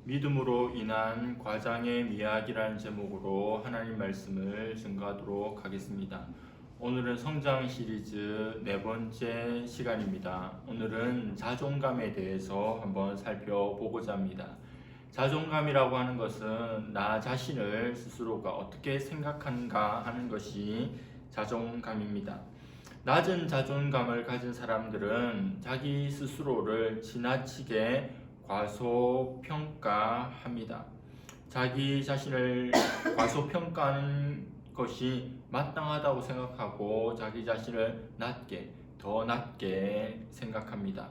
믿음으로 인한 과장의 미학이라는 제목으로 하나님 말씀을 증거하도록 하겠습니다. 오늘은 성장 시리즈 네 번째 시간입니다. 오늘은 자존감에 대해서 한번 살펴보고자 합니다. 자존감이라고 하는 것은 나 자신을 스스로가 어떻게 생각하는가 하는 것이 자존감입니다. 낮은 자존감을 가진 사람들은 자기 스스로를 지나치게 과소평가합니다. 자기 자신을 과소평가하는 것이 마땅하다고 생각하고 자기 자신을 더 낮게 생각합니다.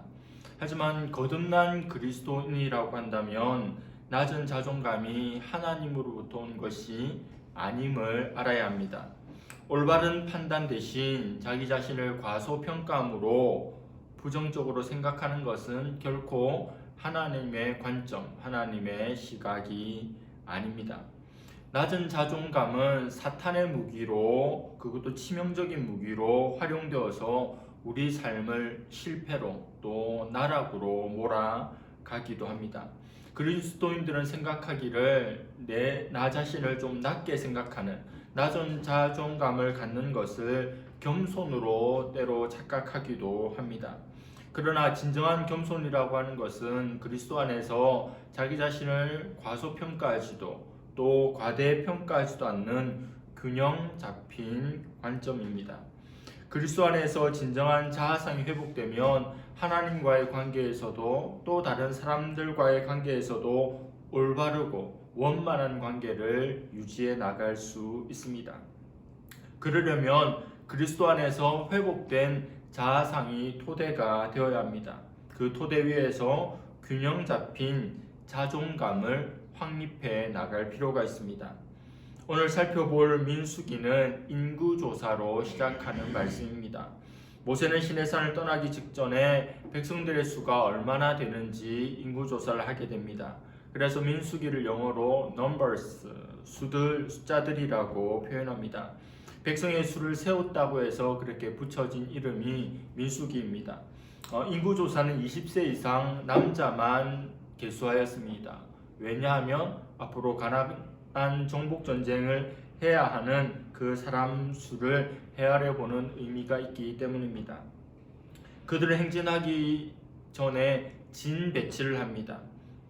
하지만 거듭난 그리스도인이라고 한다면 낮은 자존감이 하나님으로부터 온 것이 아님을 알아야 합니다. 올바른 판단 대신 자기 자신을 과소평가함으로 부정적으로 생각하는 것은 결코 하나님의 관점, 하나님의 시각이 아닙니다. 낮은 자존감은 사탄의 무기로, 그것도 치명적인 무기로 활용되어서 우리 삶을 실패로 또 나락으로 몰아가기도 합니다. 그리스도인들은 생각하기를 나 자신을 좀 낮게 생각하는, 낮은 자존감을 갖는 것을 겸손으로 때로 착각하기도 합니다. 그러나 진정한 겸손이라고 하는 것은 그리스도 안에서 자기 자신을 과소평가하지도 또 과대평가하지도 않는 균형 잡힌 관점입니다. 그리스도 안에서 진정한 자아상이 회복되면 하나님과의 관계에서도 또 다른 사람들과의 관계에서도 올바르고 원만한 관계를 유지해 나갈 수 있습니다. 그러려면 그리스도 안에서 회복된 자아상이 토대가 되어야 합니다. 그 토대 위에서 균형 잡힌 자존감을 확립해 나갈 필요가 있습니다. 오늘 살펴볼 민수기는 인구조사로 시작하는 말씀입니다. 모세는 시내산을 떠나기 직전에 백성들의 수가 얼마나 되는지 인구조사를 하게 됩니다. 그래서 민수기를 영어로 numbers, 숫자들이라고 표현합니다. 백성의 수를 세웠다고 해서 그렇게 붙여진 이름이 민수기입니다. 인구조사는 20세 이상 남자만 개수하였습니다. 왜냐하면 앞으로 가나안 정복전쟁을 해야 하는 그 사람 수를 헤아려 보는 의미가 있기 때문입니다. 그들은 행진하기 전에 진 배치를 합니다.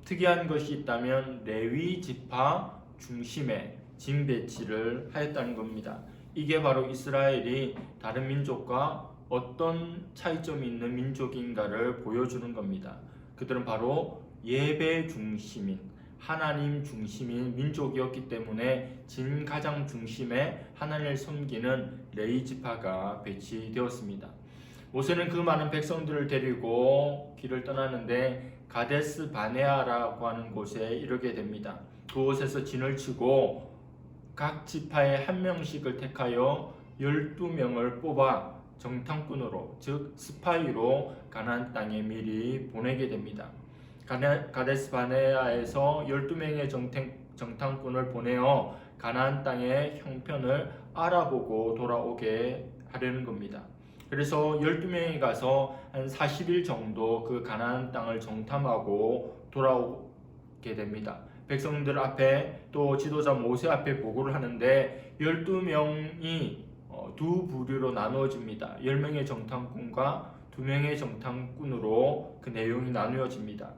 특이한 것이 있다면 레위 지파 중심에 진 배치를 하였다는 겁니다. 이게 바로 이스라엘이 다른 민족과 어떤 차이점이 있는 민족인가를 보여주는 겁니다. 그들은 바로 예배 중심인, 하나님 중심인 민족이었기 때문에 진 가장 중심에 하나님을 섬기는 레위 지파가 배치되었습니다. 모세는 그 많은 백성들을 데리고 길을 떠나는데 가데스 바네아라고 하는 곳에 이르게 됩니다. 그곳에서 진을 치고 각 지파에 한 명씩을 택하여 12명을 뽑아 정탐꾼으로, 즉 스파이로 가나안 땅에 미리 보내게 됩니다. 가데스 바네아에서 12명의 정탐꾼을 보내어 가나안 땅의 형편을 알아보고 돌아오게 하려는 겁니다. 그래서 12명이 가서 한 40일 정도 그 가나안 땅을 정탐하고 돌아오게 됩니다. 백성들 앞에 또 지도자 모세 앞에 보고를 하는데 12명이 두 부류로 나누어집니다. 10명의 정탐꾼과 2명의 정탐꾼으로 그 내용이 나누어집니다.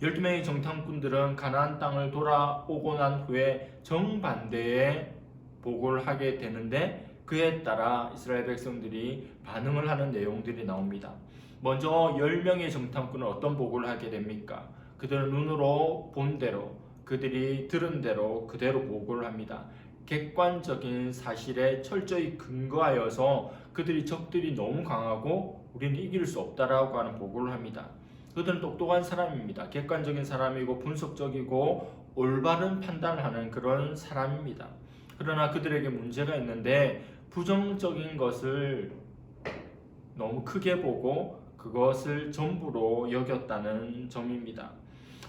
12명의 정탐꾼들은 가나안 땅을 돌아오고 난 후에 정반대의 보고를 하게 되는데 그에 따라 이스라엘 백성들이 반응을 하는 내용들이 나옵니다. 먼저 10명의 정탐꾼은 어떤 보고를 하게 됩니까? 그들은 눈으로 본 대로, 그들이 들은 대로 그대로 보고를 합니다. 객관적인 사실에 철저히 근거하여서 적들이 너무 강하고 우리는 이길 수 없다라고 하는 보고를 합니다. 그들은 똑똑한 사람입니다. 객관적인 사람이고 분석적이고 올바른 판단을 하는 그런 사람입니다. 그러나 그들에게 문제가 있는데 부정적인 것을 너무 크게 보고 그것을 전부로 여겼다는 점입니다.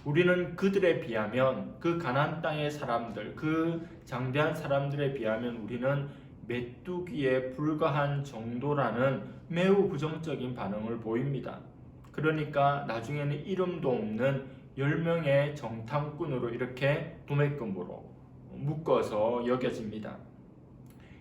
우리는 그들에 비하면, 그 가나안 땅의 사람들, 그 장대한 사람들에 비하면 우리는 메뚜기에 불과한 정도라는 매우 부정적인 반응을 보입니다. 그러니까 나중에는 이름도 없는 10명의 정탐꾼으로 이렇게 도매금으로 묶어서 여겨집니다.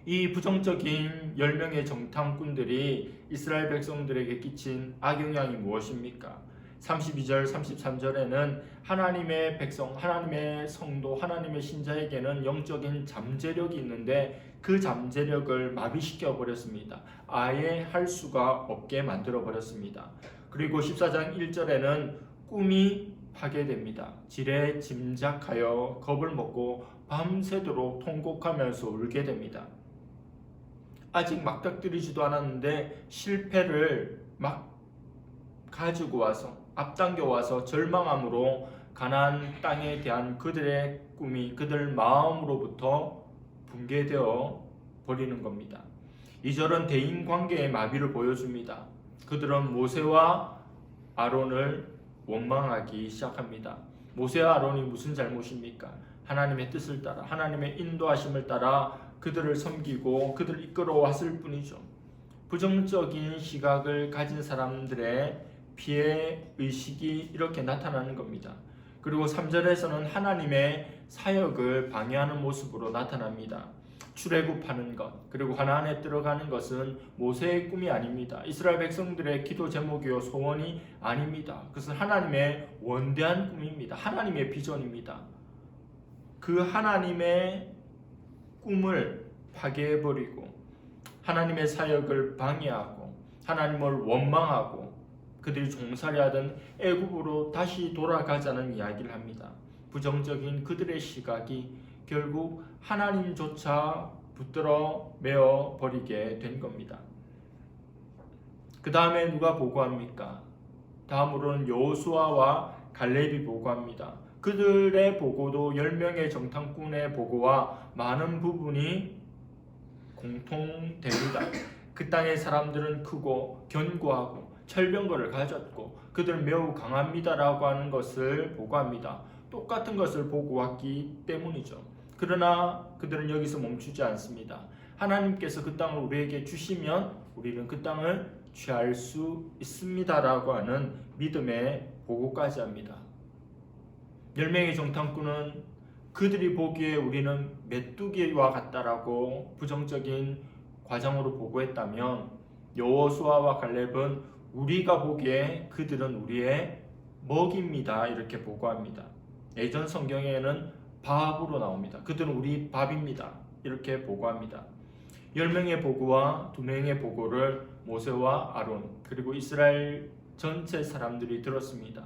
이 부정적인 10명의 정탐꾼들이 이스라엘 백성들에게 끼친 악영향이 무엇입니까? 32절, 33절에는 하나님의 백성, 하나님의 성도, 하나님의 신자에게는 영적인 잠재력이 있는데 그 잠재력을 마비시켜 버렸습니다. 아예 할 수가 없게 만들어 버렸습니다. 그리고 14장 1절에는 꿈이 파괴됩니다. 지레 짐작하여 겁을 먹고 밤새도록 통곡하면서 울게 됩니다. 아직 막닥뜨리지도 않았는데 실패를 막 가지고 와서 앞당겨 와서 절망함으로 가나안 땅에 대한 그들의 꿈이 그들 마음으로부터 붕괴되어 버리는 겁니다. 2절은 대인관계의 마비를 보여줍니다. 그들은 모세와 아론을 원망하기 시작합니다. 모세와 아론이 무슨 잘못입니까? 하나님의 뜻을 따라 하나님의 인도하심을 따라 그들을 섬기고 그들을 이끌어왔을 뿐이죠. 부정적인 시각을 가진 사람들의 피해 의식이 이렇게 나타나는 겁니다. 그리고 3절에서는 하나님의 사역을 방해하는 모습으로 나타납니다. 출애굽하는 것, 그리고 가나안에 들어가는 것은 모세의 꿈이 아닙니다. 이스라엘 백성들의 기도 제목이요 소원이 아닙니다. 그것은 하나님의 원대한 꿈입니다. 하나님의 비전입니다. 그 하나님의 꿈을 파괴해버리고 하나님의 사역을 방해하고 하나님을 원망하고 그들이 종살이 하던 애굽으로 다시 돌아가자는 이야기를 합니다. 부정적인 그들의 시각이 결국 하나님조차 붙들어 메어 버리게 된 겁니다. 그 다음에 누가 보고합니까? 다음으로는 여호수아와 갈렙이 보고합니다. 그들의 보고도 10명의 정탐꾼의 보고와 많은 부분이 공통됩니다. 그 땅의 사람들은 크고 견고하고 철병거를 가졌고 그들은 매우 강합니다라고 하는 것을 보고합니다. 똑같은 것을 보고왔기 때문이죠. 그러나 그들은 여기서 멈추지 않습니다. 하나님께서 그 땅을 우리에게 주시면 우리는 그 땅을 취할 수 있습니다라고 하는 믿음의 보고까지 합니다. 10명의 정탐꾼은 그들이 보기에 우리는 메뚜기와 같다라고 부정적인 과정으로 보고했다면 여호수아와 갈렙은 우리가 보기에 그들은 우리의 먹입니다 이렇게 보고합니다. 예전 성경에는 밥으로 나옵니다. 그들은 우리 밥입니다 이렇게 보고합니다. 10명의 보고와 2명의 보고를 모세와 아론 그리고 이스라엘 전체 사람들이 들었습니다.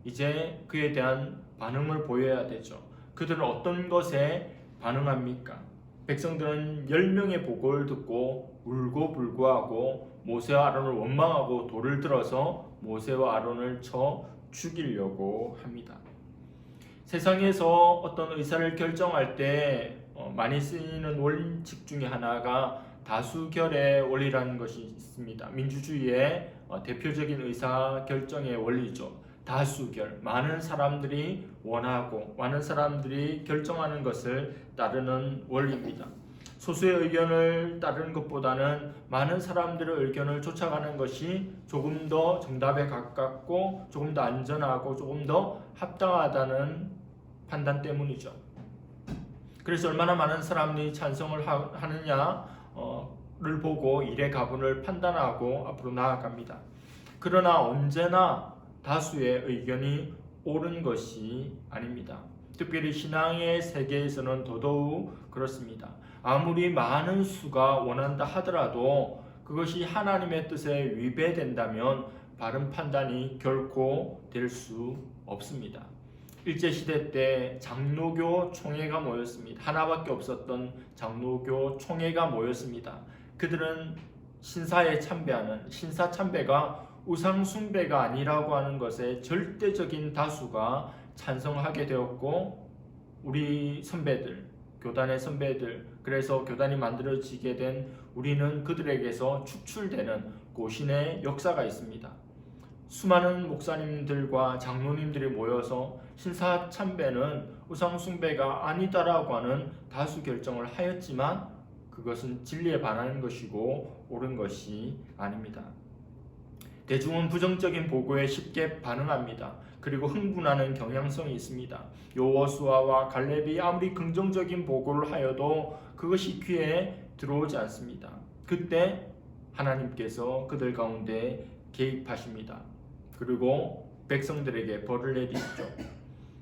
이제 그에 대한 반응을 보여야 되죠. 그들은 어떤 것에 반응합니까? 백성들은 10명의 보고를 듣고 울고 불고하고 모세와 아론을 원망하고 돌을 들어서 모세와 아론을 쳐 죽이려고 합니다. 세상에서 어떤 의사를 결정할 때 많이 쓰이는 원칙 중에 하나가 다수결의 원리라는 것이 있습니다. 민주주의의 대표적인 의사 결정의 원리죠. 다수결, 많은 사람들이 원하고 많은 사람들이 결정하는 것을 따르는 원리입니다. 소수의 의견을 따르는 것보다는 많은 사람들의 의견을 쫓아가는 것이 조금 더 정답에 가깝고 조금 더 안전하고 조금 더 합당하다는 판단 때문이죠. 그래서 얼마나 많은 사람들이 찬성을 하느냐를 보고 일의 가분을 판단하고 앞으로 나아갑니다. 그러나 언제나 다수의 의견이 옳은 것이 아닙니다. 특별히 신앙의 세계에서는 더더욱 그렇습니다. 아무리 많은 수가 원한다 하더라도 그것이 하나님의 뜻에 위배된다면 바른 판단이 결코 될 수 없습니다. 일제시대 때 장로교 총회가 모였습니다. 하나밖에 없었던 장로교 총회가 모였습니다. 그들은 신사에 참배하는 신사 참배가 우상 숭배가 아니라고 하는 것에 절대적인 다수가 찬성하게 되었고 우리 선배들, 교단의 선배들, 그래서 교단이 만들어지게 된 우리는 그들에게서 축출되는 고신의 역사가 있습니다. 수많은 목사님들과 장로님들이 모여서 신사 참배는 우상 숭배가 아니다라고 하는 다수 결정을 하였지만 그것은 진리에 반하는 것이고 옳은 것이 아닙니다. 대중은 부정적인 보고에 쉽게 반응합니다. 그리고 흥분하는 경향성이 있습니다. 여호수아와 갈렙이 아무리 긍정적인 보고를 하여도 그것이 귀에 들어오지 않습니다. 그때 하나님께서 그들 가운데 개입하십니다. 그리고 백성들에게 벌을 내리시죠.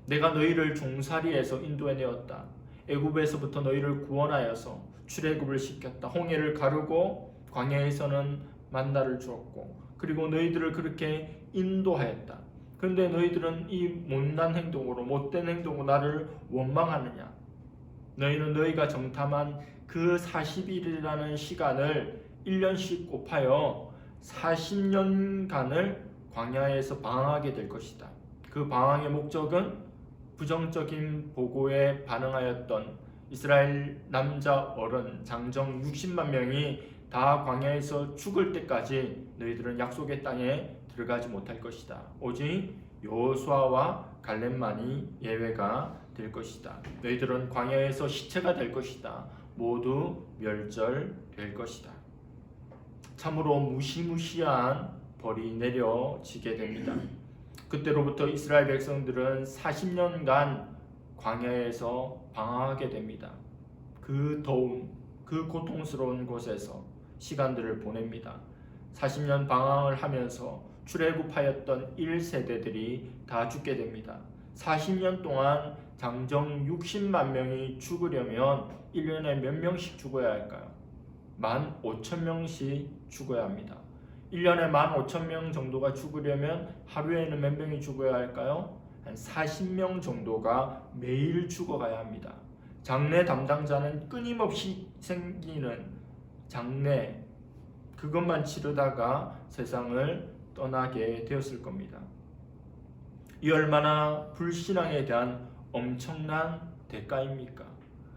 내가 너희를 종살이에서 인도해내었다. 애굽에서부터 너희를 구원하여서 출애굽을 시켰다. 홍해를 가르고 광야에서는 만나를 주었고, 그리고 너희들을 그렇게 인도하였다. 그런데 너희들은 이 못난 행동으로, 못된 행동으로 나를 원망하느냐? 너희는 너희가 정탐한 그 40일이라는 시간을 1년씩 곱하여 40년간을 광야에서 방황하게 될 것이다. 그 방황의 목적은 부정적인 보고에 반응하였던 이스라엘 남자 어른 장정 60만 명이 다 광야에서 죽을 때까지 너희들은 약속의 땅에 들어가지 못할 것이다. 오직 여호수아와 갈렙만이 예외가 될 것이다. 너희들은 광야에서 시체가 될 것이다. 모두 멸절될 것이다. 참으로 무시무시한 벌이 내려지게 됩니다. 그때로부터 이스라엘 백성들은 40년간 광야에서 방황하게 됩니다. 그 더운, 그 고통스러운 곳에서 시간들을 보냅니다. 40년 방황을 하면서 출애굽하였던 1세대들이 다 죽게 됩니다. 40년 동안 장정 60만 명이 죽으려면 1년에 몇 명씩 죽어야 할까요? 15,000명씩 죽어야 합니다. 1년에 15,000명 정도가 죽으려면 하루에는 몇 명이 죽어야 할까요? 한 40명 정도가 매일 죽어가야 합니다. 장례 담당자는 끊임없이 생기는 장례, 그것만 치르다가 세상을 떠나게 되었을 겁니다. 이 얼마나 불신앙에 대한 엄청난 대가입니까?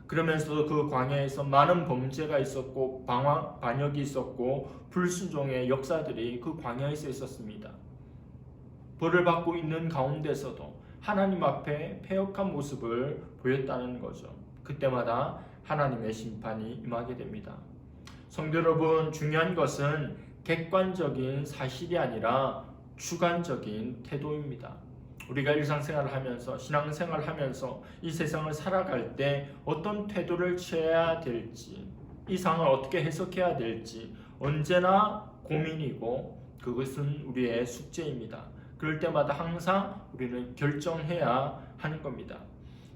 그러면서도 그 광야에서 많은 범죄가 있었고 반역이 있었고 불순종의 역사들이 그 광야에서 있었습니다. 벌을 받고 있는 가운데서도 하나님 앞에 패역한 모습을 보였다는 거죠. 그때마다 하나님의 심판이 임하게 됩니다. 성도 여러분, 중요한 것은 객관적인 사실이 아니라 주관적인 태도입니다. 우리가 일상생활을 하면서 신앙생활을 하면서 이 세상을 살아갈 때 어떤 태도를 취해야 될지, 이 상황을 어떻게 해석해야 될지 언제나 고민이고 그것은 우리의 숙제입니다. 그럴 때마다 항상 우리는 결정해야 하는 겁니다.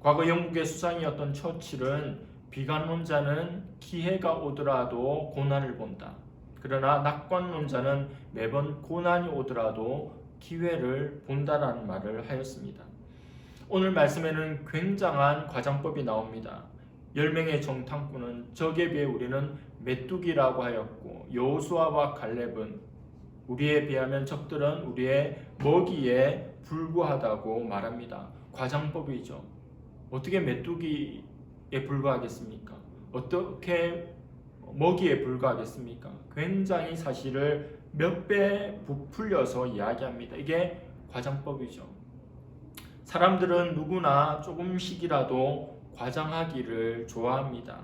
과거 영국의 수상이었던 처칠은 비관론자는 기회가 오더라도 고난을 본다. 그러나 낙관론자는 매번 고난이 오더라도 기회를 본다라는 말을 하였습니다. 오늘 말씀에는 굉장한 과장법이 나옵니다. 10명의 정탐꾼은 적에 비해 우리는 메뚜기라고 하였고, 여호수아와 갈렙은 우리에 비하면 적들은 우리의 먹이에 불과하다고 말합니다. 과장법이죠. 어떻게 메뚜기에 불과하겠습니까? 어떻게 먹이에 불과하겠습니까? 굉장히 사실을 몇 배 부풀려서 이야기합니다. 이게 과장법이죠. 사람들은 누구나 조금씩이라도 과장하기를 좋아합니다.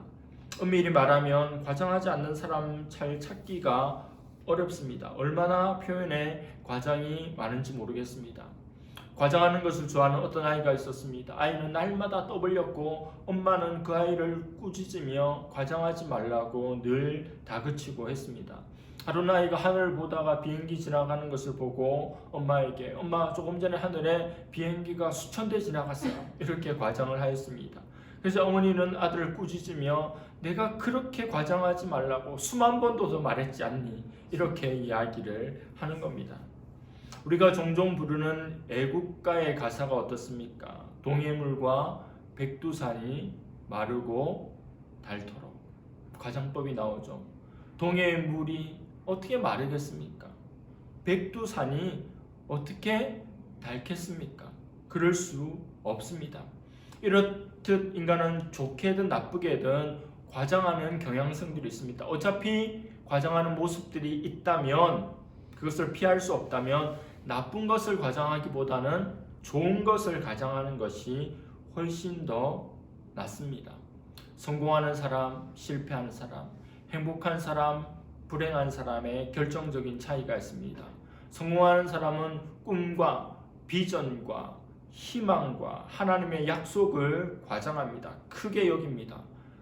엄밀히 말하면 과장하지 않는 사람 잘 찾기가 어렵습니다. 얼마나 표현에 과장이 많은지 모르겠습니다. 과장하는 것을 좋아하는 어떤 아이가 있었습니다. 아이는 날마다 떠벌렸고 엄마는 그 아이를 꾸짖으며 과장하지 말라고 늘 다그치고 했습니다. 하루는 아이가 하늘을 보다가 비행기 지나가는 것을 보고 엄마에게, 엄마 조금 전에 하늘에 비행기가 수천 대 지나갔어요, 이렇게 과장을 하였습니다. 그래서 어머니는 아들을 꾸짖으며 내가 그렇게 과장하지 말라고 수만 번도 더 말했지 않니, 이렇게 이야기를 하는 겁니다. 우리가 종종 부르는 애국가의 가사가 어떻습니까? 동해물과 백두산이 마르고 닳도록. 과장법이 나오죠. 동해의 물이 어떻게 마르겠습니까? 백두산이 어떻게 닳겠습니까? 그럴 수 없습니다. 이렇듯 인간은 좋게든 나쁘게든 과장하는 경향성들이 있습니다. 어차피 과장하는 모습들이 있다면, 그것을 피할 수 없다면 나쁜 것을 과장하기보다는 좋은 것을 과장하는 것이 훨씬 더 낫습니다. 성공하는 사람, 실패하는 사람, 행복한 사람, 불행한 사람의 결정적인 차이가 있습니다. 성공하는 사람은 꿈과 비전과 희망과 하나님의 약속을 과장합니다. 크게 여깁니다.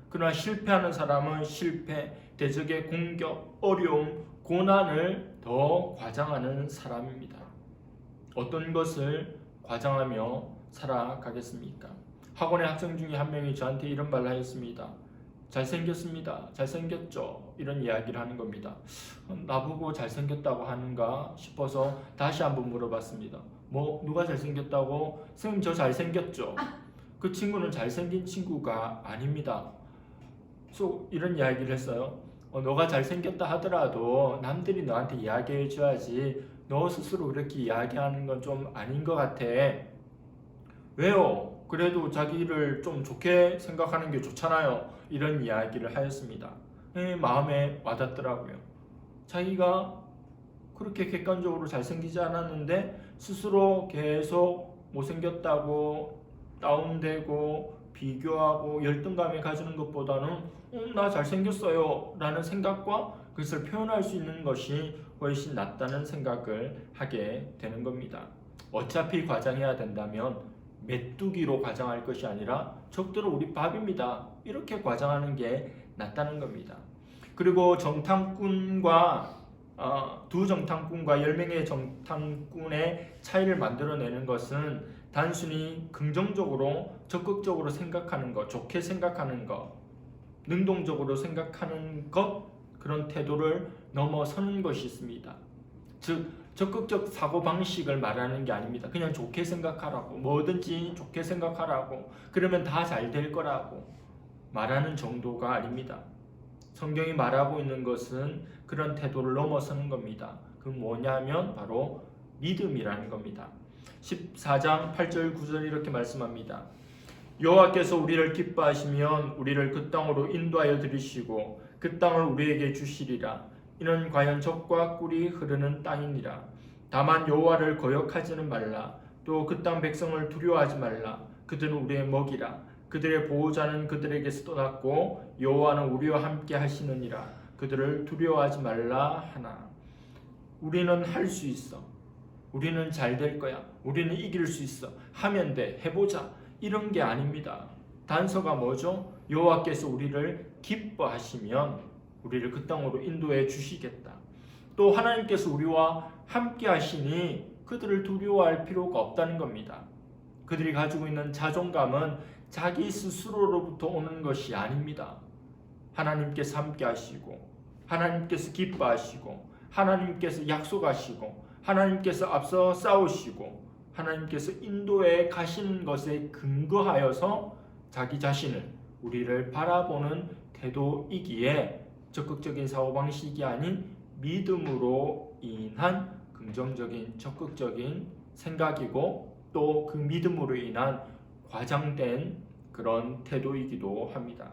그러나 실패하는 사람은 실패, 대적의 공격, 어려움, 고난을 더 과장하는 사람입니다. 어떤 것을 과장하며 살아가겠습니까? 학원의 학생 중에 한 명이 저한테 이런 말을 하였습니다. 잘생겼습니다. 잘생겼죠? 이런 이야기를 하는 겁니다. 나보고 잘생겼다고 하는가 싶어서 다시 한번 물어봤습니다. 누가 잘생겼다고? 선생님 저 잘생겼죠? 그 친구는 잘생긴 친구가 아닙니다. 그래서 이런 이야기를 했어요. 너가 잘생겼다 하더라도 남들이 너한테 이야기해 줘야지 너 스스로 그렇게 이야기하는 건 좀 아닌 것 같아. 왜요? 그래도 자기를 좀 좋게 생각하는 게 좋잖아요. 이런 이야기를 하였습니다. 마음에 와닿더라고요. 자기가 그렇게 객관적으로 잘생기지 않았는데 스스로 계속 못생겼다고 다운되고 비교하고 열등감에 가지는 것보다는 나 잘생겼어요 라는 생각과 그것을 표현할 수 있는 것이 훨씬 낫다는 생각을 하게 되는 겁니다. 어차피 과장해야 된다면 메뚜기로 과장할 것이 아니라 적들은 우리 밥입니다. 이렇게 과장하는 게 낫다는 겁니다. 그리고 정탐꾼과 두 정탐꾼과 10명의 정탐꾼의 차이를 만들어내는 것은 단순히 긍정적으로 적극적으로 생각하는 것, 좋게 생각하는 것, 능동적으로 생각하는 것, 그런 태도를 넘어서는 것이 있습니다. 즉 적극적 사고방식을 말하는 게 아닙니다. 그냥 좋게 생각하라고, 뭐든지 좋게 생각하라고, 그러면 다 잘 될 거라고 말하는 정도가 아닙니다. 성경이 말하고 있는 것은 그런 태도를 넘어서는 겁니다. 그 뭐냐면 바로 믿음이라는 겁니다. 14장 8절 9절 이렇게 말씀합니다. 여호와께서 우리를 기뻐하시면 우리를 그 땅으로 인도하여 들이시고 그 땅을 우리에게 주시리라. 이는 과연 젖과 꿀이 흐르는 땅이니라. 다만 여호와를 거역하지는 말라. 또 그 땅 백성을 두려워하지 말라. 그들은 우리의 먹이라. 그들의 보호자는 그들에게서 떠났고 여호와는 우리와 함께 하시느니라. 그들을 두려워하지 말라 하나. 우리는 할 수 있어. 우리는 잘 될 거야. 우리는 이길 수 있어. 하면 돼. 해보자. 이런 게 아닙니다. 단서가 뭐죠? 여호와께서 우리를 기뻐하시면 우리를 그 땅으로 인도해 주시겠다. 또 하나님께서 우리와 함께 하시니 그들을 두려워할 필요가 없다는 겁니다. 그들이 가지고 있는 자존감은 자기 스스로로부터 오는 것이 아닙니다. 하나님께서 함께 하시고 하나님께서 기뻐하시고 하나님께서 약속하시고 하나님께서 앞서 싸우시고 하나님께서 인도해 가시는 것에 근거하여서 자기 자신을 우리를 바라보는 태도이기에 적극적인 사고방식이 아닌 믿음으로 인한 긍정적인 적극적인 생각이고 또 그 믿음으로 인한 과장된 그런 태도이기도 합니다.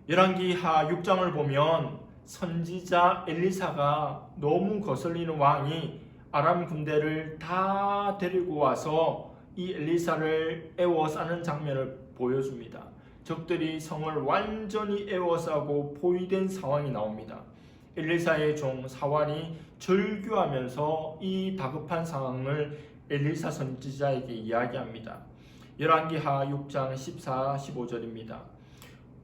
열왕기하 6장을 보면 선지자 엘리사가 너무 거슬리는 왕이 아람 군대를 다 데리고 와서 이 엘리사를 애워싸는 장면을 보여줍니다. 적들이 성을 완전히 애워싸고 포위된 상황이 나옵니다. 엘리사의 종 사환이 절규하면서 이 다급한 상황을 엘리사 선지자에게 이야기합니다. 열왕기하 6장 14, 15절입니다.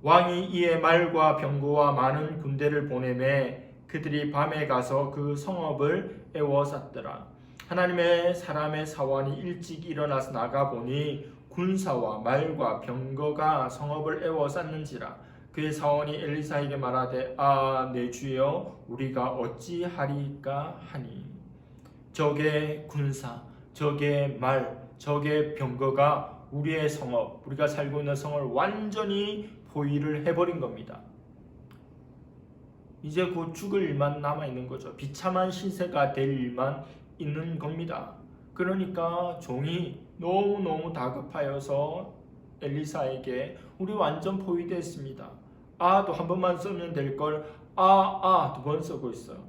왕이 이에 말과 병거와 많은 군대를 보내매 그들이 밤에 가서 그 성읍을 애워쌌더라. 하나님의 사람의 사환이 일찍 일어나서 나가보니 군사와 말과 병거가 성읍을 애워쌌는지라. 그의 사원이 엘리사에게 말하되 내 주여 우리가 어찌하리까 하니. 적의 군사, 적의 말, 적의 병거가 우리의 성읍, 우리가 살고 있는 성을 완전히 포위를 해버린 겁니다. 이제 곧 죽을 일만 남아있는 거죠. 비참한 신세가 될 일만 있는 겁니다. 그러니까 종이 너무너무 다급하여서 엘리사에게 우리 완전 포위됐습니다. 도 한 번만 쓰면 될걸 두 번 쓰고 있어요.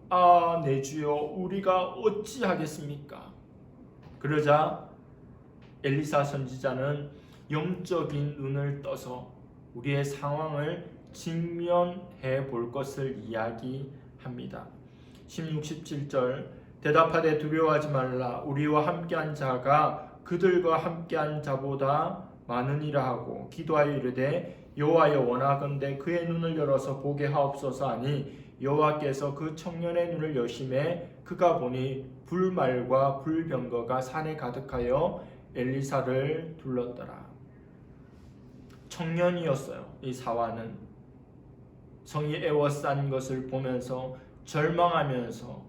내 주여 우리가 어찌하겠습니까? 그러자 엘리사 선지자는 영적인 눈을 떠서 우리의 상황을 직면해 볼 것을 이야기합니다. 16, 17절 대답하되 두려워하지 말라. 우리와 함께한 자가 그들과 함께한 자보다 많으니라 하고 기도하여 이르되 여호와여 원하건대 그의 눈을 열어서 보게 하옵소서 하니 여호와께서 그 청년의 눈을 여심해 그가 보니 불말과 불병거가 산에 가득하여 엘리사를 둘렀더라. 청년이었어요. 이 사화는 성이 에워싼 것을 보면서 절망하면서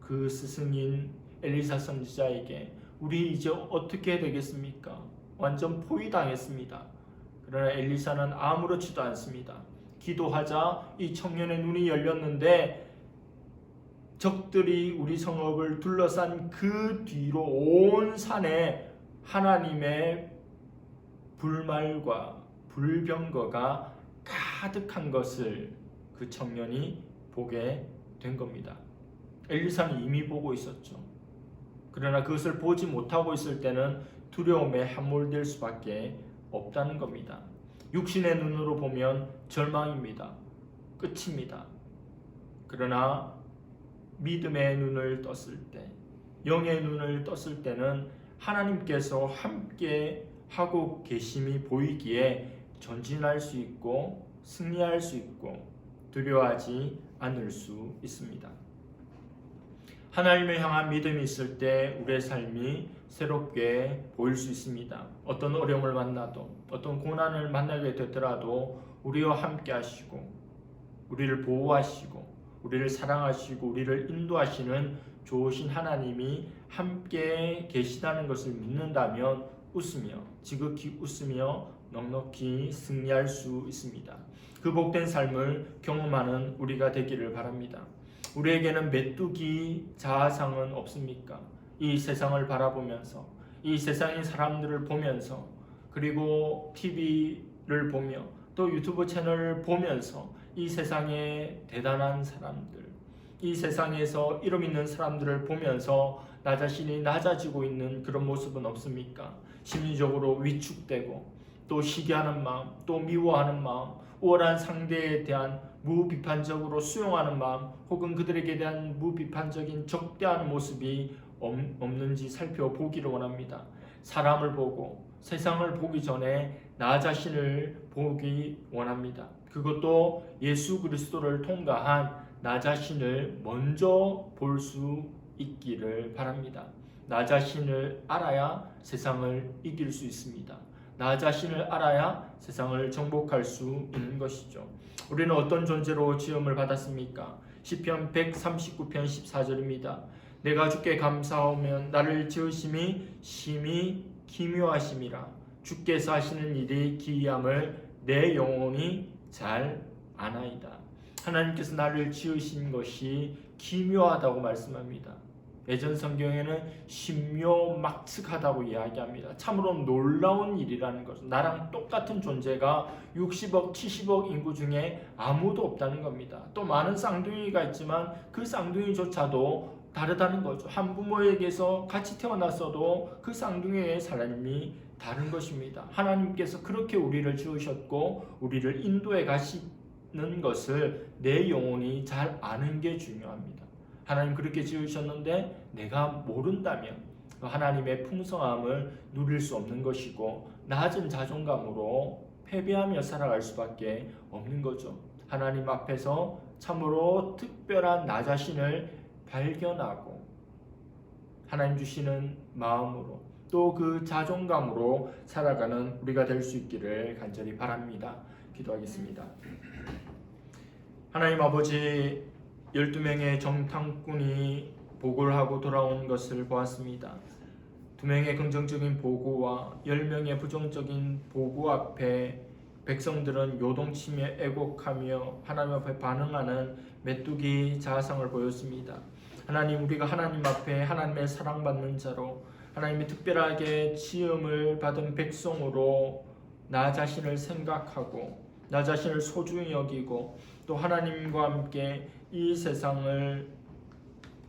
그 스승인 엘리사 선지자에게 우리 이제 어떻게 되겠습니까? 완전 포위당했습니다. 그러나 엘리사는 아무렇지도 않습니다. 기도하자 이 청년의 눈이 열렸는데 적들이 우리 성읍을 둘러싼 그 뒤로 온 산에 하나님의 불말과 불병거가 가득한 것을 그 청년이 보게 된 겁니다. 엘리사는 이미 보고 있었죠. 그러나 그것을 보지 못하고 있을 때는 두려움에 함몰될 수밖에 없다는 겁니다. 육신의 눈으로 보면 절망입니다. 끝입니다. 그러나 믿음의 눈을 떴을 때, 영의 눈을 떴을 때는 하나님께서 함께 하고 계심이 보이기에 전진할 수 있고 승리할 수 있고 두려워하지 않을 수 있습니다. 하나님을 향한 믿음이 있을 때 우리의 삶이 새롭게 보일 수 있습니다. 어떤 어려움을 만나도 어떤 고난을 만나게 되더라도 우리와 함께 하시고 우리를 보호하시고 우리를 사랑하시고 우리를 인도하시는 좋으신 하나님이 함께 계시다는 것을 믿는다면 웃으며 지극히 웃으며 넉넉히 승리할 수 있습니다. 그 복된 삶을 경험하는 우리가 되기를 바랍니다. 우리에게는 메뚜기 자아상은 없습니까? 이 세상을 바라보면서 이 세상의 사람들을 보면서 그리고 TV를 보며 또 유튜브 채널을 보면서 이 세상의 대단한 사람들, 이 세상에서 이름 있는 사람들을 보면서 나 자신이 낮아지고 있는 그런 모습은 없습니까? 심리적으로 위축되고 또 시기하는 마음, 또 미워하는 마음, 우월한 상대에 대한 무비판적으로 수용하는 마음 혹은 그들에게 대한 무비판적인 적대하는 모습이 없는지 살펴보기를 원합니다. 사람을 보고 세상을 보기 전에 나 자신을 보기 원합니다. 그것도 예수 그리스도를 통과한 나 자신을 먼저 볼 수 있기를 바랍니다. 나 자신을 알아야 세상을 이길 수 있습니다. 나 자신을 알아야 세상을 정복할 수 있는 것이죠. 우리는 어떤 존재로 지음을 받았습니까? 시편 139편 14절입니다. 내가 주께 감사하면 나를 지으심이 심히 기묘하심이라. 주께서 하시는 일이 기이함을 내 영혼이 잘 아나이다. 하나님께서 나를 지으신 것이 기묘하다고 말씀합니다. 예전 성경에는 신묘막측하다고 이야기합니다. 참으로 놀라운 일이라는 것은 나랑 똑같은 존재가 60억, 70억 인구 중에 아무도 없다는 겁니다. 또 많은 쌍둥이가 있지만 그 쌍둥이조차도 다르다는 거죠. 한 부모에게서 같이 태어났어도 그 쌍둥이의 삶이 다른 것입니다. 하나님께서 그렇게 우리를 지으셨고 우리를 인도해 가시는 것을 내 영혼이 잘 아는 게 중요합니다. 하나님 그렇게 지으셨는데 내가 모른다면 하나님의 풍성함을 누릴 수 없는 것이고 낮은 자존감으로 패배하며 살아갈 수밖에 없는 거죠. 하나님 앞에서 참으로 특별한 나 자신을 발견하고 하나님 주시는 마음으로 또 그 자존감으로 살아가는 우리가 될 수 있기를 간절히 바랍니다. 기도하겠습니다. 하나님 아버지, 12명의 정탐꾼이 보고를 하고 돌아온 것을 보았습니다. 2명의 긍정적인 보고와 10명의 부정적인 보고 앞에 백성들은 요동치며 애곡하며 하나님 앞에 반응하는 메뚜기 자아상을 보였습니다. 하나님, 우리가 하나님 앞에 하나님의 사랑받는 자로 하나님의 특별하게 지음을 받은 백성으로 나 자신을 생각하고 나 자신을 소중히 여기고 또 하나님과 함께 이 세상을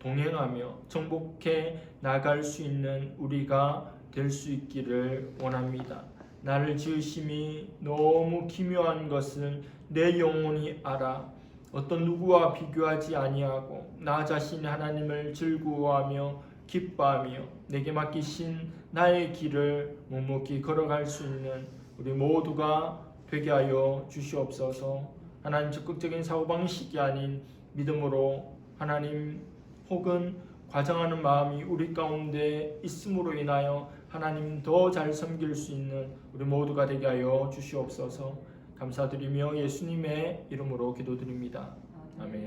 동행하며 정복해 나갈 수 있는 우리가 될 수 있기를 원합니다. 나를 지으심이 너무 기묘한 것을 내 영혼이 알아 어떤 누구와 비교하지 아니하고 나 자신이 하나님을 즐거워하며 기뻐하며 내게 맡기신 나의 길을 묵묵히 걸어갈 수 있는 우리 모두가 되게 하여 주시옵소서. 하나님 적극적인 사고방식이 아닌 믿음으로 하나님 혹은 과장하는 마음이 우리 가운데 있음으로 인하여 하나님 더 잘 섬길 수 있는 우리 모두가 되게 하여 주시옵소서. 감사드리며 예수님의 이름으로 기도드립니다. 아멘.